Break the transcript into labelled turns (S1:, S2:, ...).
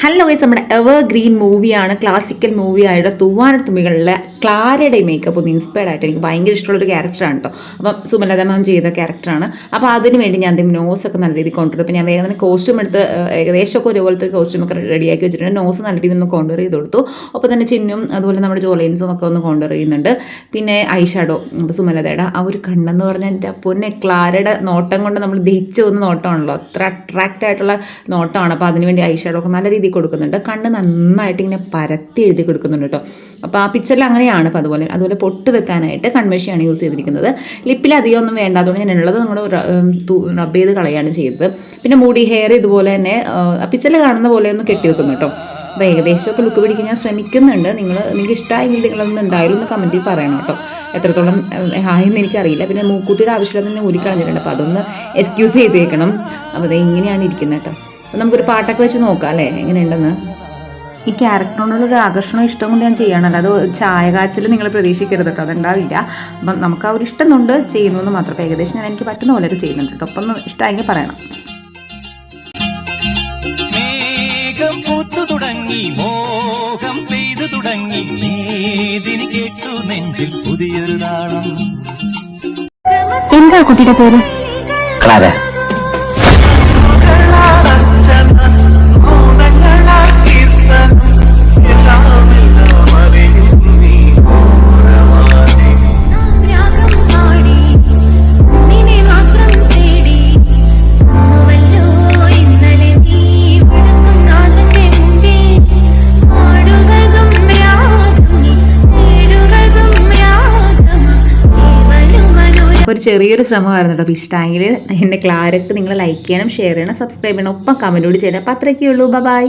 S1: Hello guys, നമ്മുടെ evergreen മൂവിയാണ്, classical മൂവിയായിട്ട് തൂവാനത്തുമ്പികളിലെ ക്ലാരയുടെ makeup ഒന്ന് ഇൻസ്പയർഡ് ആയിട്ട് എനിക്ക് ഭയങ്കര ഇഷ്ടമുള്ളൊരു ക്യാരക്ടറാണ് കേട്ടോ. അപ്പം സുമലത മാം ചെയ്ത ക്യാരക്ടറാണ്. അപ്പോൾ അതിന് വേണ്ടി ഞാൻ എന്തെങ്കിലും നോസ് ഒക്കെ നല്ല രീതിയിൽ കൊണ്ടുവരും. അപ്പോൾ ഞാൻ വേഗം തന്നെ കോസ്റ്റ്യൂം എടുത്ത് ഏകദേശമൊക്കെ ഒരുപോലത്തെ കോസ്റ്റ്യൂം ഒക്കെ റെഡിയാക്കി വെച്ചിട്ടുണ്ട്. നോസ് നല്ല രീതിയിൽ ഒന്ന് കൊണ്ടുവർ ചെയ്ത് കൊടുത്തു. അപ്പോൾ തന്നെ ചിന്നും അതുപോലെ നമ്മുടെ ജോലൈൻസും ഒക്കെ ഒന്ന് കൊണ്ടുവർ ചെയ്യുന്നുണ്ട്. പിന്നെ ഐ ഷാഡോ, അപ്പോൾ സുമലതയുടെ ആ ഒരു കണ്ണെന്ന് പറഞ്ഞാൽ എൻ്റെ പൊന്നെ ക്ലാരയുടെ നോട്ടം കൊണ്ട് നമ്മൾ ദഹിച്ചു പോകുന്ന നോട്ടമാണല്ലോ, അത്ര അട്രാക്റ്റ് ആയിട്ടുള്ള നോട്ടമാണ്. അപ്പോൾ അതിനുവേണ്ടി ഐ ഷാഡോ ഒക്കെ നല്ല രീതിയിൽ കൊടുക്കുന്നുണ്ട്. കണ്ണ് നന്നായിട്ട് ഇങ്ങനെ പരത്തി എഴുതി കൊടുക്കുന്നുണ്ട് കേട്ടോ. അപ്പോൾ ആ പിക്ചറിൽ അങ്ങനെയാണ്. അപ്പോൾ അതുപോലെ പൊട്ട് വെക്കാനായിട്ട് കൺമഷിയാണ് യൂസ് ചെയ്തിരിക്കുന്നത്. ലിപ്പിൽ അധികം ഒന്നും വേണ്ട, അതുകൊണ്ട് ഞാൻ ഉള്ളത് നമ്മൾ റബ്ബ് ചെയ്ത് കളയാണ് ചെയ്തത്. പിന്നെ മുടി ഹെയർ ഇതുപോലെ തന്നെ പിക്ചറിൽ കാണുന്ന പോലെ ഒന്ന് കെട്ടി വെക്കുന്നു കേട്ടോ. അപ്പോൾ ഏകദേശമൊക്കെ ലുക്ക് പിടിക്കാൻ ഞാൻ ശ്രമിക്കുന്നുണ്ട്. നിങ്ങൾക്ക് ഇഷ്ടമായെങ്കിൽ നിങ്ങളൊന്ന് എന്തായാലും ഒന്ന് കമൻറ്റിൽ പറയണം കേട്ടോ. എത്രത്തോളം ആയെന്ന് എനിക്കറിയില്ല. പിന്നെ മൂക്കൂത്തിയുടെ ആവശ്യമില്ല തന്നെ ഊരിക്കളഞ്ഞിട്ടുണ്ട്. അപ്പോൾ അതൊന്ന് എക്സ്ക്യൂസ് ചെയ്തേക്കണം. അപ്പോൾ അത് ഇങ്ങനെയാണ് ഇരിക്കുന്നത് കേട്ടോ. അപ്പോൾ നമുക്കൊരു പാട്ടൊക്കെ വെച്ച് നോക്കാം അല്ലേ എങ്ങനെയുണ്ടെന്ന്. ഈ ക്യാരക്ടറിനോടുള്ളൊരു ആകർഷണം ഇഷ്ടം കൊണ്ട് ഞാൻ ചെയ്യണമല്ലോ, അത് ചായ കാച്ചിൽ നിങ്ങൾ പ്രതീക്ഷിക്കരുത് കേട്ടോ, അതുണ്ടാവില്ല. അപ്പം നമുക്ക് ആ ഒരു ഇഷ്ടം കൊണ്ട് ചെയ്യുന്നു മാത്രം. അപ്പോൾ ഏകദേശം ഞാൻ എനിക്ക് പറ്റുന്ന പോലെയൊക്കെ ചെയ്യുന്നുണ്ട് കേട്ടോ. അപ്പം ഒന്ന് ഇഷ്ടമായെങ്കിൽ പറയണം.
S2: തുടങ്ങി മോഹം പെയ്തു തുടങ്ങി കേട്ടു നെഞ്ചിൽ പുതിയൊരു നാളം.
S3: എന്താ കുട്ടിയുടെ പേര്? ക്ലാര.
S1: ഒരു ചെറിയൊരു ശ്രമമായിരുന്നു കേട്ടോ. അപ്പോൾ ഇഷ്ടമെങ്കിൽ എൻ്റെ ക്ലാരക്ക് നിങ്ങൾ ലൈക്ക് ചെയ്യണം, ഷെയർ ചെയ്യണം, സബ്സ്ക്രൈബ് ചെയ്യണം, ഒപ്പം കമൻറ്റ് കൂടി ചെയ്യണം. അപ്പോൾ അത്രയൊക്കെ ഉള്ളൂ. ബൈ.